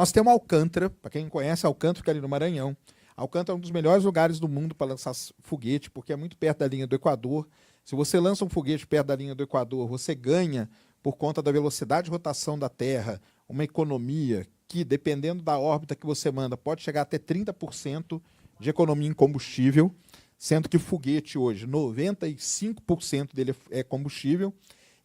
Nós temos Alcântara, para quem conhece, Alcântara fica ali no Maranhão. Alcântara é um dos melhores lugares do mundo para lançar foguete, porque é muito perto da linha do Equador. Se você lança um foguete perto da linha do Equador, você ganha, por conta da velocidade de rotação da Terra, uma economia que, dependendo da órbita que você manda, pode chegar até 30% de economia em combustível, sendo que foguete hoje, 95% dele é combustível.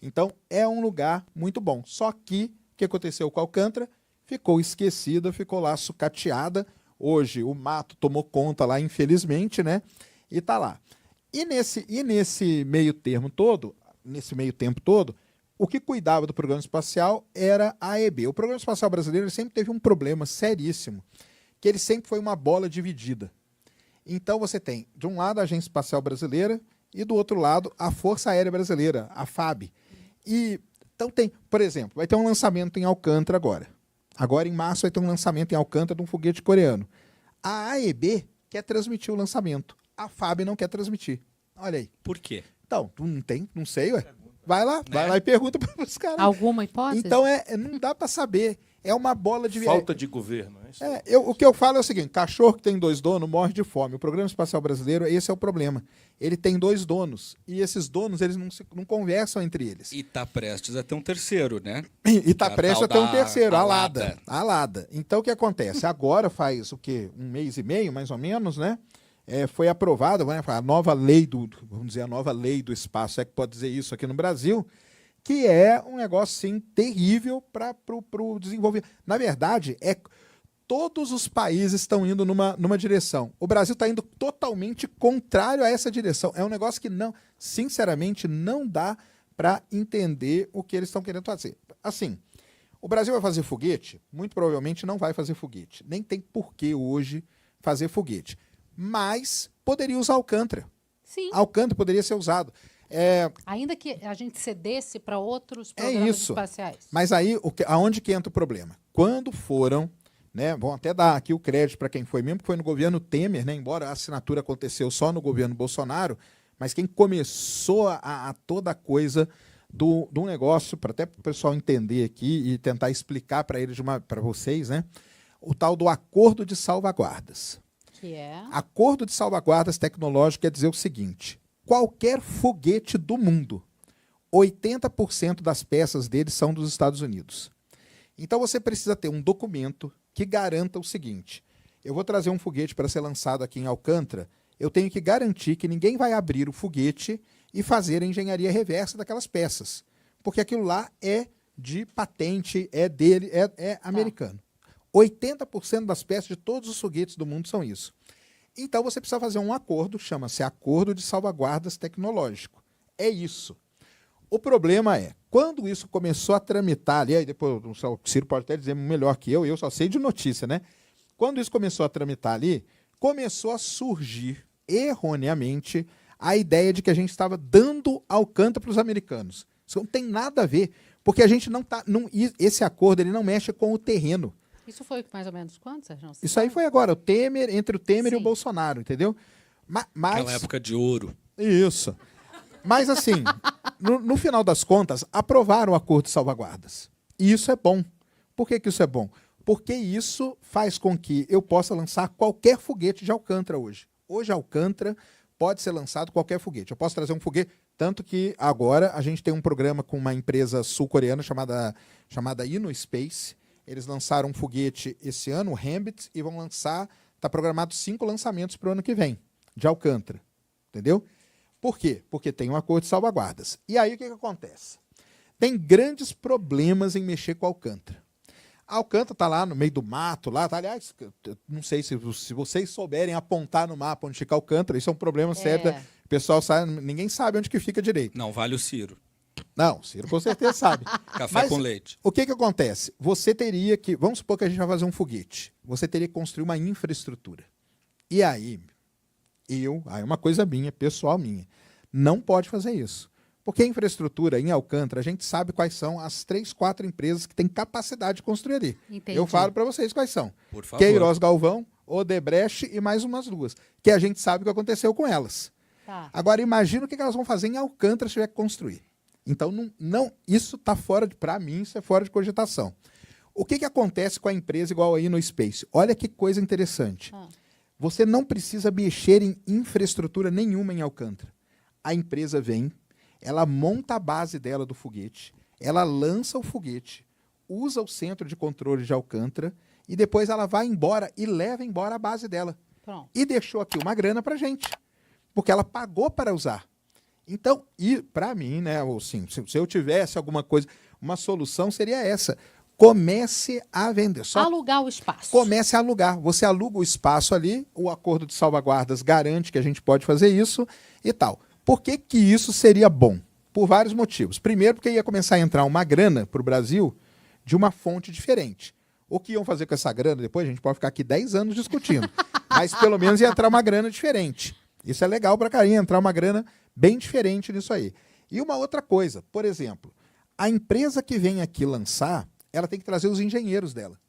Então, é um lugar muito bom. Só que, o que aconteceu com Alcântara? Ficou esquecida, ficou lá sucateada. Hoje, o mato tomou conta lá, infelizmente, né? E está lá. E nesse meio tempo todo, o que cuidava do programa espacial era a AEB. O programa espacial brasileiro sempre teve um problema seríssimo, que ele sempre foi uma bola dividida. Então você tem, de um lado, a Agência Espacial Brasileira e do outro lado, a Força Aérea Brasileira, a FAB. Então tem, por exemplo, vai ter um lançamento em Alcântara agora. Agora, em março, vai ter um lançamento em Alcântara de um foguete coreano. A AEB quer transmitir o lançamento. A FAB não quer transmitir. Olha aí. Por quê? Então, não sei, ué. Vai lá e pergunta para os caras. Alguma hipótese? Então, não dá para saber. É uma bola de... Falta de governo. O que eu falo é o seguinte, cachorro que tem 2 donos morre de fome. O Programa Espacial Brasileiro, esse é o problema. Ele tem 2 donos. E esses donos, eles não conversam entre eles. E está prestes a ter um terceiro, né? E está prestes a ter um terceiro, a LADA. LADA. Então, o que acontece? Agora faz, o quê? 1 mês e meio, mais ou menos, né? Foi aprovada, né, a nova lei a nova lei do espaço, é que pode dizer isso aqui no Brasil, que é um negócio, sim, terrível para o desenvolvimento. Na verdade, todos os países estão indo numa direção. O Brasil está indo totalmente contrário a essa direção. É um negócio que, sinceramente, não dá para entender o que eles estão querendo fazer. Assim, o Brasil vai fazer foguete? Muito provavelmente não vai fazer foguete. Nem tem porquê hoje fazer foguete. Mas poderia usar Alcântara. Sim. Alcântara poderia ser usado. Ainda que a gente cedesse para outros programas espaciais. Mas aí, aonde que entra o problema? Quando foram, né, vão até dar aqui o crédito para quem foi, mesmo que foi no governo Temer, né, embora a assinatura aconteceu só no governo Bolsonaro, mas quem começou a toda a coisa do negócio, para até o pessoal entender aqui e tentar explicar para eles, para vocês, né, o tal do Acordo de Salvaguardas. Que é? Acordo de Salvaguardas Tecnológicas quer dizer o seguinte: qualquer foguete do mundo, 80% das peças dele são dos Estados Unidos. Então você precisa ter um documento que garanta o seguinte: eu vou trazer um foguete para ser lançado aqui em Alcântara, eu tenho que garantir que ninguém vai abrir o foguete e fazer a engenharia reversa daquelas peças, porque aquilo lá é de patente, é dele, é americano. 80% das peças de todos os foguetes do mundo são isso. Então você precisa fazer um acordo, chama-se Acordo de Salvaguardas Tecnológico. É isso. O problema é, quando isso começou a tramitar ali, aí depois o Ciro pode até dizer melhor que eu só sei de notícia, né? Quando isso começou a tramitar ali, começou a surgir, erroneamente, a ideia de que a gente estava dando Alcântara para os americanos. Isso não tem nada a ver, porque a gente não está... Esse acordo ele não mexe com o terreno. Isso foi mais ou menos quanto, Sérgio? Isso aí foi agora, entre o Temer e o Bolsonaro, entendeu? Mas, aquela época de ouro. Isso. Mas assim, no final das contas, aprovaram o Acordo de Salvaguardas. E isso é bom. Por que isso é bom? Porque isso faz com que eu possa lançar qualquer foguete de Alcântara hoje. Hoje, Alcântara pode ser lançado qualquer foguete. Eu posso trazer um foguete, tanto que agora a gente tem um programa com uma empresa sul-coreana chamada InnoSpace. Eles lançaram um foguete esse ano, o Hambit, e vão lançar, está programado 5 lançamentos para o ano que vem, de Alcântara. Entendeu? Por quê? Porque tem um acordo de salvaguardas. E aí o que acontece? Tem grandes problemas em mexer com Alcântara. A Alcântara está lá no meio do mato, lá, tá, aliás, não sei se vocês souberem apontar no mapa onde fica Alcântara, isso é um problema sério. O pessoal sabe, ninguém sabe onde que fica direito. Não, vale o Ciro. Não, o Ciro com certeza sabe. Café com leite. O que acontece? Você teria que... Vamos supor que a gente vai fazer um foguete. Você teria que construir uma infraestrutura. E aí, aí uma coisa minha, pessoal minha, não pode fazer isso. Porque a infraestrutura em Alcântara, a gente sabe quais são as 3, 4 empresas que têm capacidade de construir ali. Entendi. Eu falo para vocês quais são. Por favor. Queiroz Galvão, Odebrecht e mais umas 2. Que a gente sabe o que aconteceu com elas. Tá. Agora, imagina o que elas vão fazer em Alcântara se tiver que construir. Então, isso está fora para mim, isso é fora de cogitação. O que acontece com a empresa igual aí no Space? Olha que coisa interessante. Você não precisa mexer em infraestrutura nenhuma em Alcântara. A empresa vem, ela monta a base dela do foguete, ela lança o foguete, usa o centro de controle de Alcântara e depois ela vai embora e leva embora a base dela. Pronto. E deixou aqui uma grana pra gente, porque ela pagou para usar. Então, e para mim, né, assim, se eu tivesse alguma coisa, uma solução seria essa. Comece a vender. Alugar o espaço. Comece a alugar. Você aluga o espaço ali, o acordo de salvaguardas garante que a gente pode fazer isso e tal. Por que que isso seria bom? Por vários motivos. Primeiro, porque ia começar a entrar uma grana para o Brasil de uma fonte diferente. O que iam fazer com essa grana depois, a gente pode ficar aqui 10 anos discutindo. Mas pelo menos ia entrar uma grana diferente. Isso é legal para carinha, entrar uma grana bem diferente nisso aí. E uma outra coisa, por exemplo, a empresa que vem aqui lançar, ela tem que trazer os engenheiros dela.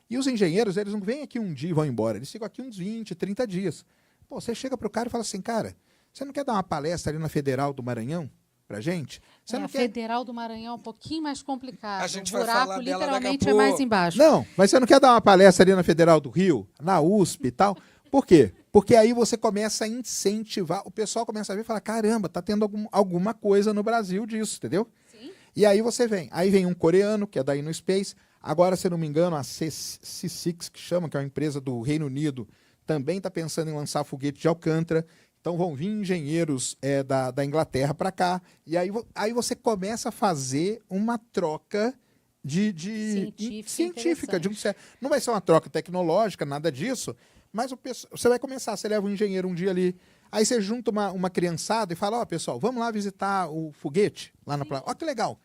E os engenheiros, eles não vêm aqui um dia e vão embora, eles ficam aqui uns 20, 30 dias. Pô, você chega para o cara e fala assim, cara, você não quer dar uma palestra ali na Federal do Maranhão pra gente? Você não a quer... Federal do Maranhão é um pouquinho mais complicado. A gente o vai falar buraco dela literalmente daqui a é mais pouco. embaixo. Não, mas você não quer dar uma palestra ali na Federal do Rio, na USP e tal? Por quê? Porque aí você começa a incentivar, o pessoal começa a ver e fala, caramba, tá tendo alguma coisa no Brasil disso, entendeu? Sim. E aí você vem. Aí vem um coreano, que é daí no Space. Agora, se eu não me engano, a C6, que chama, que é uma empresa do Reino Unido, também está pensando em lançar foguete de Alcântara. Então vão vir engenheiros da Inglaterra para cá. E aí você começa a fazer uma troca científica. Não vai ser uma troca tecnológica, nada disso. Mas você vai começar, você leva um engenheiro um dia ali, aí você junta uma criançada e fala, ó, pessoal, vamos lá visitar o foguete lá na praia. Ó, que legal.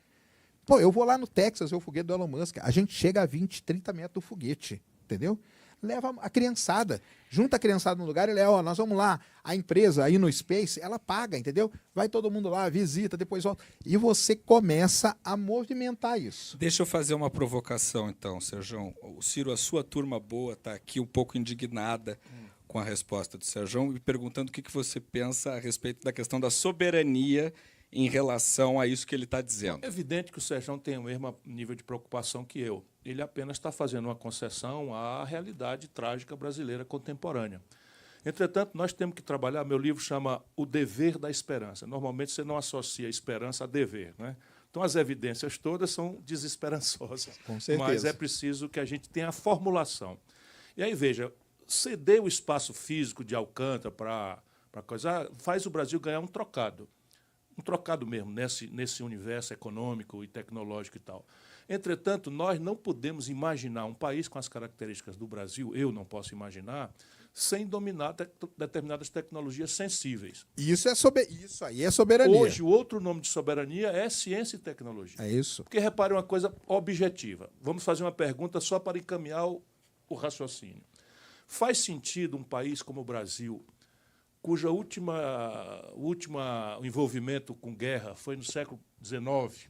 Pô, eu vou lá no Texas ver o foguete do Elon Musk. A gente chega a 20, 30 metros do foguete, entendeu? Leva a criançada, junta a criançada no lugar e leva, ó, nós vamos lá. A empresa aí no Space, ela paga, entendeu? Vai todo mundo lá, visita, depois volta. E você começa a movimentar isso. Deixa eu fazer uma provocação, então, Sérgio. O Ciro, a sua turma boa está aqui um pouco indignada com a resposta do Sérgio e perguntando o que você pensa a respeito da questão da soberania em relação a isso que ele está dizendo. É evidente que o Sérgio tem o mesmo nível de preocupação que eu. Ele apenas está fazendo uma concessão à realidade trágica brasileira contemporânea. Entretanto, nós temos que trabalhar, meu livro chama O Dever da Esperança. Normalmente você não associa esperança a dever, né? Então as evidências todas são desesperançosas. Com certeza. Mas é preciso que a gente tenha a formulação. E aí, veja, ceder o espaço físico de Alcântara para coisa faz o Brasil ganhar um trocado mesmo nesse universo econômico e tecnológico e tal. Entretanto, nós não podemos imaginar um país com as características do Brasil, eu não posso imaginar, sem dominar determinadas tecnologias sensíveis. Isso aí é soberania. Hoje, o outro nome de soberania é ciência e tecnologia. É isso. Porque, repare uma coisa objetiva. Vamos fazer uma pergunta só para encaminhar o raciocínio. Faz sentido um país como o Brasil, cuja último envolvimento com guerra foi no século XIX,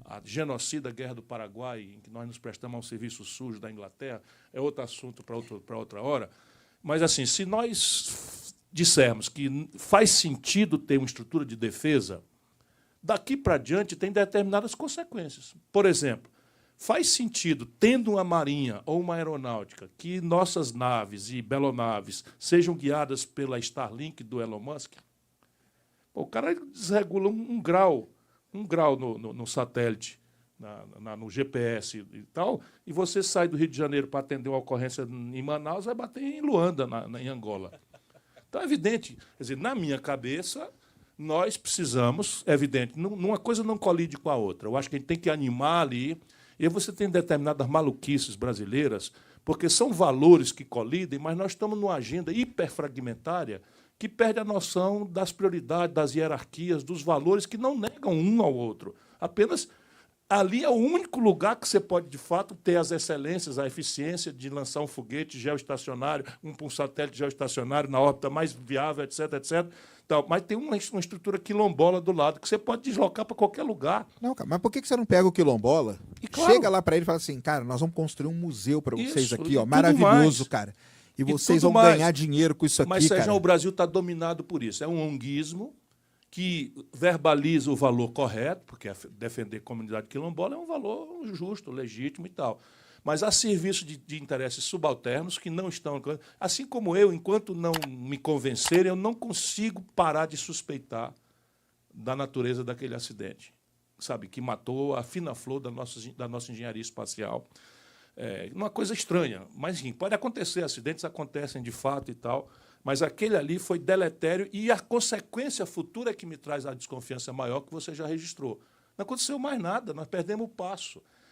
a genocida Guerra do Paraguai, em que nós nos prestamos a um serviço sujo da Inglaterra, é outro assunto para outra hora. Mas, assim, se nós dissermos que faz sentido ter uma estrutura de defesa, daqui para diante tem determinadas consequências. Por exemplo, faz sentido, tendo uma marinha ou uma aeronáutica, que nossas naves e belonaves sejam guiadas pela Starlink do Elon Musk? Pô, o cara desregula um grau no satélite, no GPS e tal, e você sai do Rio de Janeiro para atender uma ocorrência em Manaus, vai bater em Luanda, em Angola. Então é evidente, quer dizer, na minha cabeça, nós precisamos, é evidente, uma coisa não colide com a outra. Eu acho que a gente tem que animar ali, e aí você tem determinadas maluquices brasileiras, porque são valores que colidem, mas nós estamos numa agenda hiperfragmentária que perde a noção das prioridades, das hierarquias, dos valores que não negam um ao outro. Apenas ali é o único lugar que você pode, de fato, ter as excelências, a eficiência de lançar um foguete geoestacionário, um satélite geoestacionário na órbita mais viável, etc., etc. Então, mas tem uma estrutura quilombola do lado que você pode deslocar para qualquer lugar. Não, cara, mas por que você não pega o quilombola, claro, chega lá para ele e fala assim, cara, nós vamos construir um museu para vocês isso, aqui, ó, tudo maravilhoso, mais. cara. E vocês vão mais. ganhar dinheiro com isso aqui, Mas, Sérgio, cara. o Brasil está dominado por isso. É um onguismo que verbaliza o valor correto, porque defender a comunidade quilombola é um valor justo, legítimo e tal. mas a serviço de interesses subalternos que não estão... Assim como eu, enquanto não me convencerem, eu não consigo parar de suspeitar da natureza daquele acidente, sabe, que matou a fina flor da nossa engenharia espacial. Uma coisa estranha, mas enfim, pode acontecer, acidentes acontecem de fato e tal, mas aquele ali foi deletério e a consequência futura que me traz a desconfiança maior que você já registrou. Não aconteceu mais nada, nós perdemos o passo.